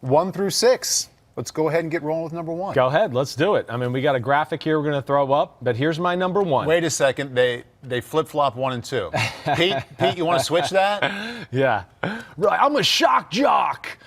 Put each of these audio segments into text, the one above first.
1 through 6. Let's go ahead and get rolling with number 1. Go ahead. Let's do it. I mean, we got a graphic here we're going to throw up, but here's my number 1. Wait a second. They flip-flop 1 and 2. Pete, you want to switch that? Yeah. Right. I'm a shock jock.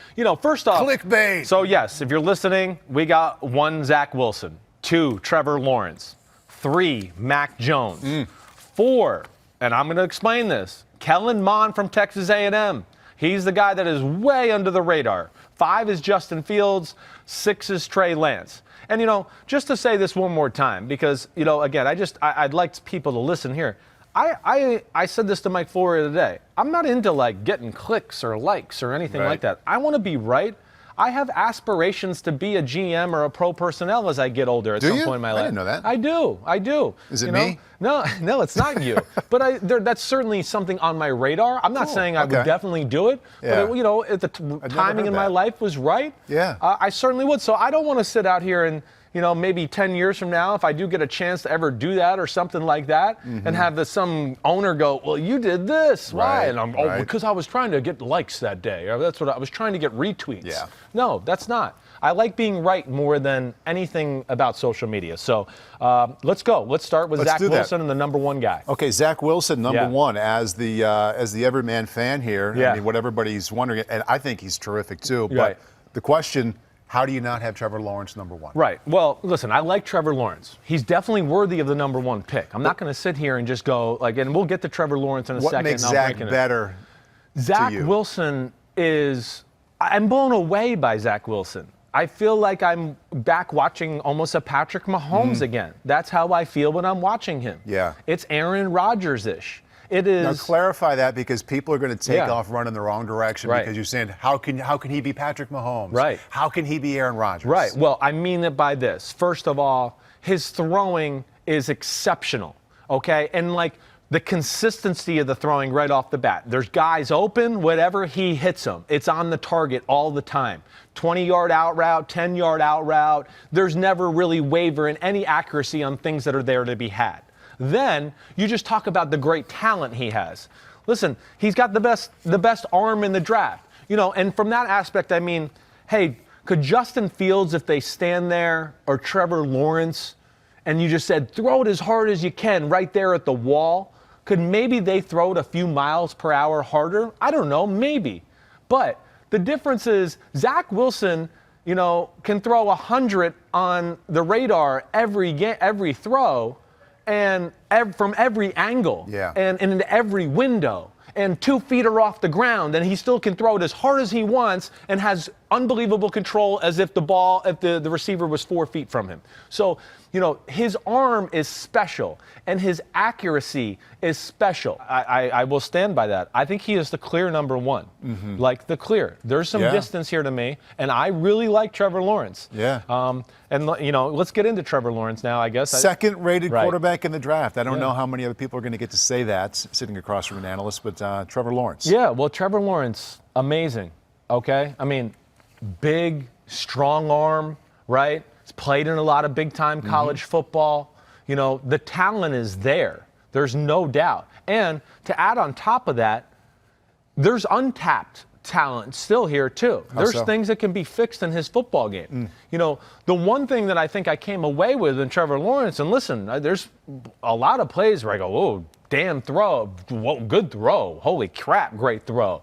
First off. Clickbait. So, yes, if you're listening, we got 1, Zach Wilson. 2, Trevor Lawrence. 3, Mac Jones. 4, and I'm going to explain this, Kellan Mond from Texas A&M. He's the guy that is way under the radar. 5 is Justin Fields. 6 is Trey Lance. And, just to say this one more time, because, again, I'd like people to listen here. I said this to Mike Florio today. I'm not into, getting clicks or likes or anything like that. I want to be right. I have aspirations to be a GM or a pro personnel as I get older at some point in my life. I didn't know that. I do. Is it me? No, it's not you. But that's certainly something on my radar. I'm not saying I would definitely do it. Yeah. But, if the timing in my life was right, I certainly would. So I don't want to sit out here and, maybe 10 years from now, if I do get a chance to ever do that or something like that, and have some owner go, well, you did this. Why? And I'm, because I was trying to get likes that day. Or that's what I was trying to get retweets. Yeah. No, that's not. I like being right more than anything about social media. So let's go. Let's start with Zach Wilson and the number 1 guy. Okay, Zach Wilson, number 1, as the everyman fan here. Yeah. I mean, what everybody's wondering, and I think he's terrific too. But the question, how do you not have Trevor Lawrence number 1? Right. Well, listen, I like Trevor Lawrence. He's definitely worthy of the number 1 pick. I'm not going to sit here and just go and we'll get to Trevor Lawrence in a second. What makes Zach better Zach to you? Wilson I'm blown away by Zach Wilson. I feel like I'm back watching almost a Patrick Mahomes again. That's how I feel when I'm watching him. Yeah. It's Aaron Rodgers-ish. It is. Now clarify that, because people are going to take off running the wrong direction because you're saying, how can he be Patrick Mahomes? Right. How can he be Aaron Rodgers? Right. Well, I mean it by this. First of all, his throwing is exceptional, okay? And the consistency of the throwing right off the bat. There's guys open, whatever, he hits them. It's on the target all the time. 20-yard out route, 10-yard out route. There's never really waver in any accuracy on things that are there to be had. Then you just talk about the great talent he has. Listen, he's got the best arm in the draft. And from that aspect, I mean, hey, could Justin Fields, if they stand there, or Trevor Lawrence, and you just said, throw it as hard as you can right there at the wall, could maybe they throw it a few miles per hour harder? I don't know, maybe. But the difference is Zach Wilson, can throw 100 on the radar every throw, and from every angle, and into every window, and 2 feet are off the ground, and he still can throw it as hard as he wants and has unbelievable control as if the receiver was 4 feet from him. So, his arm is special, and his accuracy is special. I will stand by that. I think he is the clear number 1. The clear. There's some distance here to me, and I really like Trevor Lawrence. Yeah. And, let's get into Trevor Lawrence now, I guess. Second-rated quarterback in the draft. I don't know how many other people are going to get to say that sitting across from an analyst, but Trevor Lawrence. Yeah, well, Trevor Lawrence, amazing, okay? I mean, big, strong arm, right? He's played in a lot of big-time college football. The talent is there. There's no doubt. And to add on top of that, there's untapped talent still here, too. There's things that can be fixed in his football game. The one thing that I think I came away with in Trevor Lawrence, and listen, there's a lot of plays where I go, whoa, damn throw, whoa, good throw, holy crap, great throw.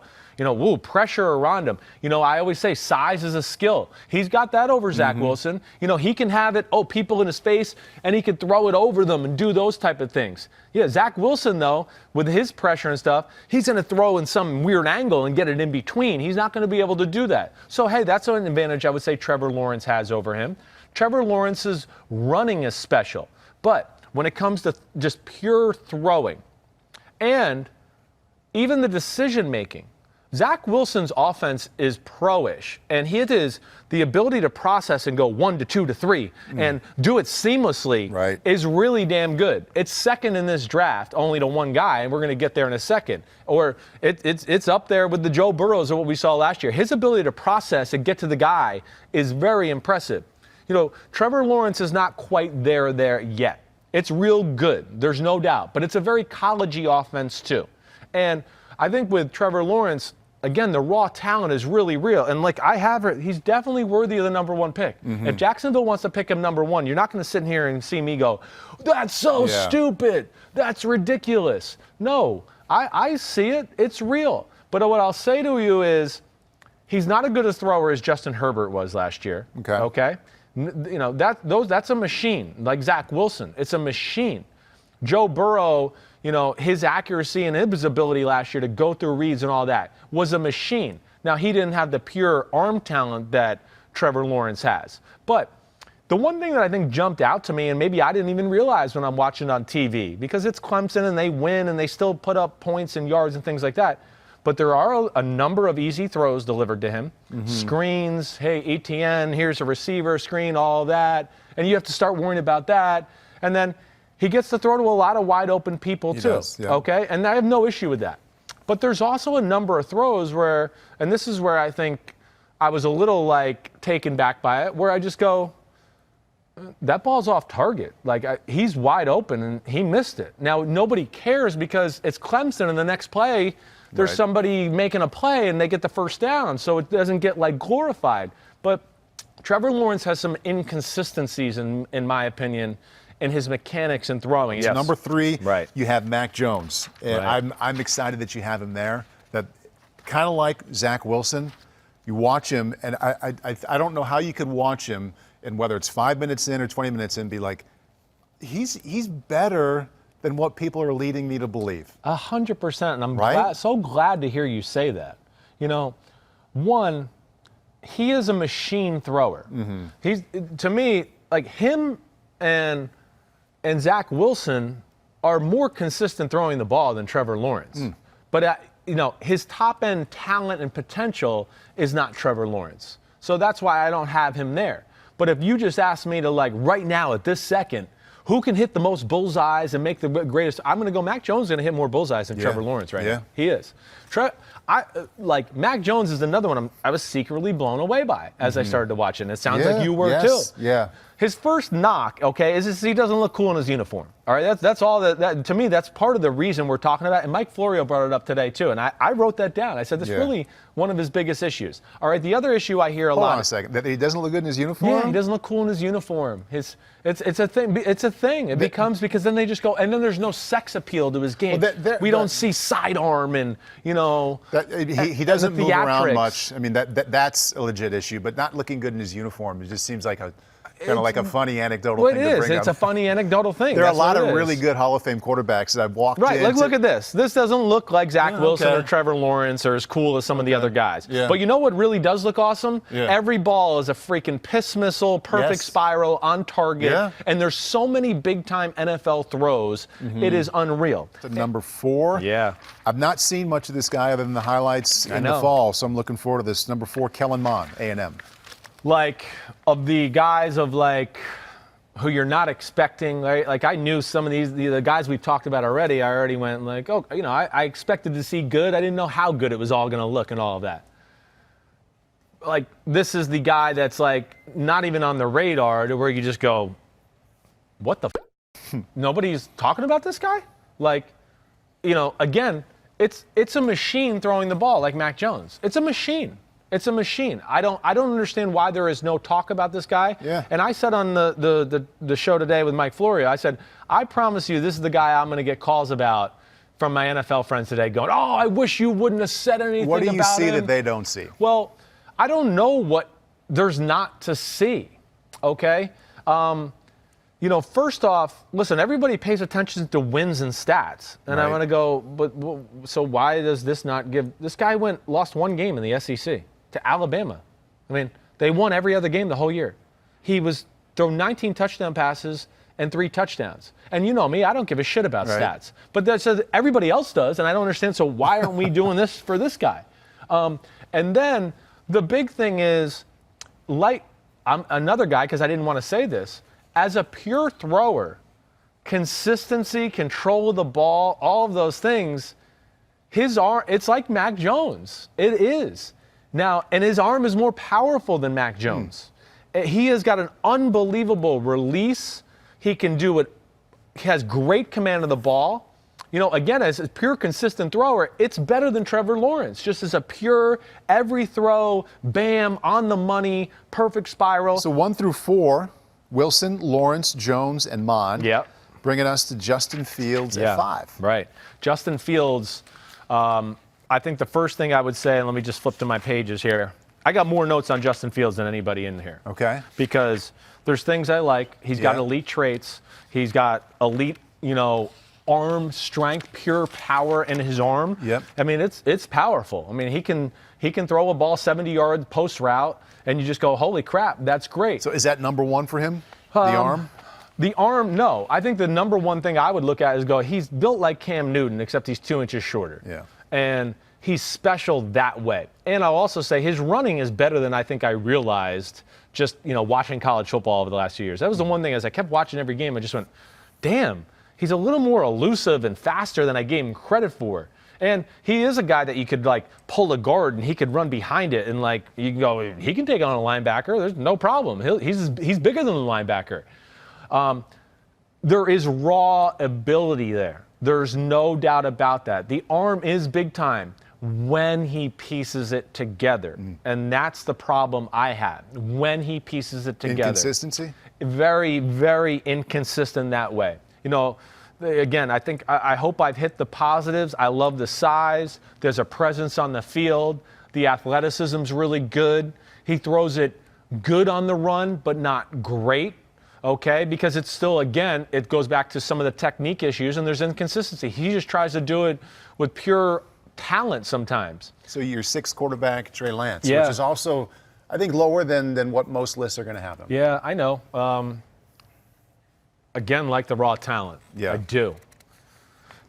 Pressure around him. I always say size is a skill. He's got that over Zach Wilson. He can have it, people in his face, and he can throw it over them and do those type of things. Yeah, Zach Wilson, though, with his pressure and stuff, he's going to throw in some weird angle and get it in between. He's not going to be able to do that. So, hey, that's an advantage I would say Trevor Lawrence has over him. Trevor Lawrence's running is special. But when it comes to just pure throwing and even the decision-making, Zach Wilson's offense is pro-ish, and it is the ability to process and go 1 to 2 to 3 and do it seamlessly is really damn good. It's second in this draft, only to one guy, and we're going to get there in a second. Or it's up there with the Joe Burrows of what we saw last year. His ability to process and get to the guy is very impressive. Trevor Lawrence is not quite there yet. It's real good, there's no doubt, but it's a very college-y offense too. And I think with Trevor Lawrence, again, the raw talent is really real. And like I have it, he's definitely worthy of the number 1 pick. If Jacksonville wants to pick him number 1, you're not going to sit here and see me go, that's so stupid. That's ridiculous. No, I see it. It's real. But what I'll say to you is he's not as good a thrower as Justin Herbert was last year. Okay? You know, that's a machine. Like Zach Wilson, it's a machine. Joe Burrow, you know, his accuracy and his ability last year to go through reads and all that was a machine. Now, he didn't have the pure arm talent that Trevor Lawrence has. But the one thing that I think jumped out to me, and maybe I didn't even realize when I'm watching on TV, because it's Clemson and they win and they still put up points and yards and things like that, but there are a number of easy throws delivered to him. Screens, hey, ETN, here's a receiver screen, all that. And you have to start worrying about that. And then he gets to throw to a lot of wide open people too. Does, yeah. Okay? And I have no issue with that. But there's also a number of throws where, and this is where I think I was a little like taken back by it, where I just go, that ball's off target. Like he's wide open and he missed it. Now nobody cares because it's Clemson and the next play there's somebody making a play and they get the first down, so it doesn't get like glorified. But Trevor Lawrence has some inconsistencies in my opinion in his mechanics and throwing. Yes. Number 3, right. You have Mac Jones. And I'm excited that you have him there. That kind of like Zach Wilson, you watch him, and I don't know how you could watch him, and whether it's 5 minutes in or 20 minutes in, be like, he's better than what people are leading me to believe. 100%, and I'm so glad to hear you say that. You know, one, he is a machine thrower. He's, to me, like him and Zach Wilson are more consistent throwing the ball than Trevor Lawrence. But, you know, his top-end talent and potential is not Trevor Lawrence. So that's why I don't have him there. But if you just ask me to, like, right now, at this second, who can hit the most bullseyes and make the greatest, I'm going to go Mac Jones is going to hit more bullseyes than Trevor Lawrence right now. He is. Like, Mac Jones is another one I was secretly blown away by as I started to watch it. And it sounds like you were too. Yeah. His first knock, okay, is he doesn't look cool in his uniform. All right, that's all that to me, that's part of the reason we're talking about. And Mike Florio brought it up today too. And I wrote that down. I said, this is really one of his biggest issues. All right, the other issue I hear a lot. Hold on a second. That he doesn't look good in his uniform? Yeah, he doesn't look cool in his uniform. It's a thing. It's a thing. It becomes, because then they just go, and then there's no sex appeal to his game. We don't see sidearm and, you know. He doesn't move around much. I mean, that's a legit issue, but not looking good in his uniform. It just seems like a kind of like a funny anecdotal thing to bring up. It's a funny anecdotal thing. There are a lot of really good Hall of Fame quarterbacks that I've walked in. Right, look at this. This doesn't look like Zach Wilson or Trevor Lawrence or as cool as some of the other guys. But you know what really does look awesome? Every ball is a freaking piss missile, perfect spiral, on target. And there's so many big-time NFL throws. It is unreal. Number 4. Yeah. I've not seen much of this guy other than the highlights in the fall, so I'm looking forward to this. Number 4, Kellan Mond, A&M. Like, of the guys of, like, who you're not expecting, right? Like, I knew some of these, the guys we've talked about already, I already went, like, oh, you know, I expected to see good. I didn't know how good it was all going to look and all of that. Like, this is the guy that's, like, not even on the radar to where you just go, what the f-? Nobody's talking about this guy? Like, you know, again, it's a machine throwing the ball like Mac Jones. It's a machine. It's a machine. I don't understand why there is no talk about this guy. And I said on the show today with Mike Florio, I said, I promise you this is the guy I'm going to get calls about from my NFL friends today going, oh, I wish you wouldn't have said anything about him. What do you see that they don't see? Well, I don't know what there's not to see, okay? You know, first off, listen, everybody pays attention to wins and stats. And I want to go, but so why does this not give? This guy lost one game in the SEC to Alabama. I mean, they won every other game the whole year. He was thrown 19 touchdown passes and 3 touchdowns. And you know me, I don't give a shit about stats. But that says everybody else does, and I don't understand, so why aren't we doing this for this guy? And then the big thing is, like, I'm another guy, because I didn't want to say this, as a pure thrower, consistency, control of the ball, all of those things, his arm, it's like Mac Jones. It is. Now, and his arm is more powerful than Mac Jones. He has got an unbelievable release. He can do it. He has great command of the ball. you know, again, as a pure consistent thrower, it's better than Trevor Lawrence. Just as a pure, every throw, bam, on the money, perfect spiral. So 1 through 4, Wilson, Lawrence, Jones, and Mond. Yep. Bringing us to Justin Fields at 5. Right. Justin Fields, I think the first thing I would say, and let me just flip to my pages here. I got more notes on Justin Fields than anybody in here. Okay. Because there's things I like. He's got elite traits. He's got elite, you know, arm strength, pure power in his arm. Yep. I mean, it's powerful. I mean, he can throw a ball 70 yards post route, and you just go, holy crap, that's great. So is that number 1 for him? The arm? The arm, no. I think the number one thing I would look at is go, he's built like Cam Newton, except he's 2 inches shorter. Yeah. And he's special that way. And I'll also say his running is better than I think I realized just, you know, watching college football over the last few years. That was the one thing as I kept watching every game, I just went, damn, he's a little more elusive and faster than I gave him credit for. And he is a guy that you could, like, pull a guard and he could run behind it and, like, you can go, he can take on a linebacker. There's no problem. He's bigger than the linebacker. There is raw ability there. There's no doubt about that. The arm is big time when he pieces it together. And that's the problem I had, when he pieces it together. Inconsistency? Very, very inconsistent that way. You know, again, I hope I've hit the positives. I love the size. There's a presence on the field. The athleticism's really good. He throws it good on the run, but not great. Okay, because it's still, again, it goes back to some of the technique issues, and there's inconsistency. He just tries to do it with pure talent sometimes. So your 6th quarterback, Trey Lance, Yeah. which is also, I think, lower than what most lists are going to have him. Yeah, I know. Again, like the raw talent. Yeah. I do.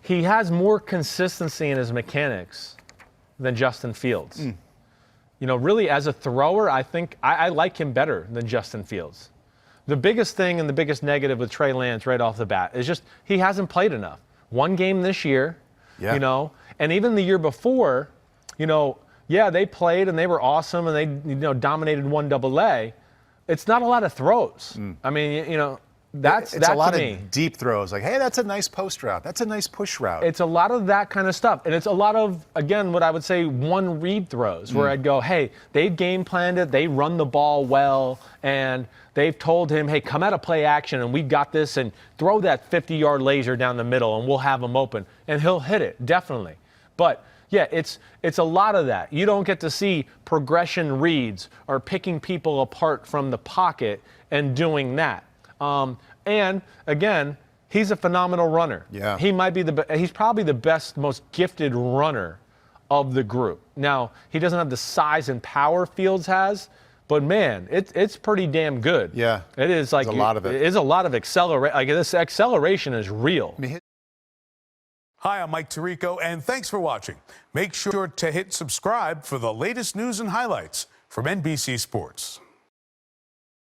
He has more consistency in his mechanics than Justin Fields. You know, really, as a thrower, I think I like him better than Justin Fields. The biggest thing and the biggest negative with Trey Lance right off the bat is just he hasn't played enough. One game this year, you know, and even the year before, you know, yeah, they played and they were awesome and they, you know, dominated 1AA. It's not a lot of throws. I mean, you know, it's a lot of deep throws. Like, hey, that's a nice post route. That's a nice push route. It's a lot of that kind of stuff. And it's a lot of, again, what I would say one read throws where I'd go, hey, they've game planned it. They run the ball well. And they've told him, hey, come out of play action and we got this and throw that 50-yard laser down the middle and we'll have him open. And he'll hit it, definitely. But, yeah, it's a lot of that. You don't get to see progression reads or picking people apart from the pocket and doing that. And again, he's a phenomenal runner. Yeah. He might be he's probably the best, most gifted runner of the group. Now, he doesn't have the size and power Fields has, but man, it's pretty damn good. Yeah. It is like There's a lot of it. It is a lot of acceleration. Like this acceleration is real. Hi, I'm Mike Tirico, and thanks for watching. Make sure to hit subscribe for the latest news and highlights from NBC Sports.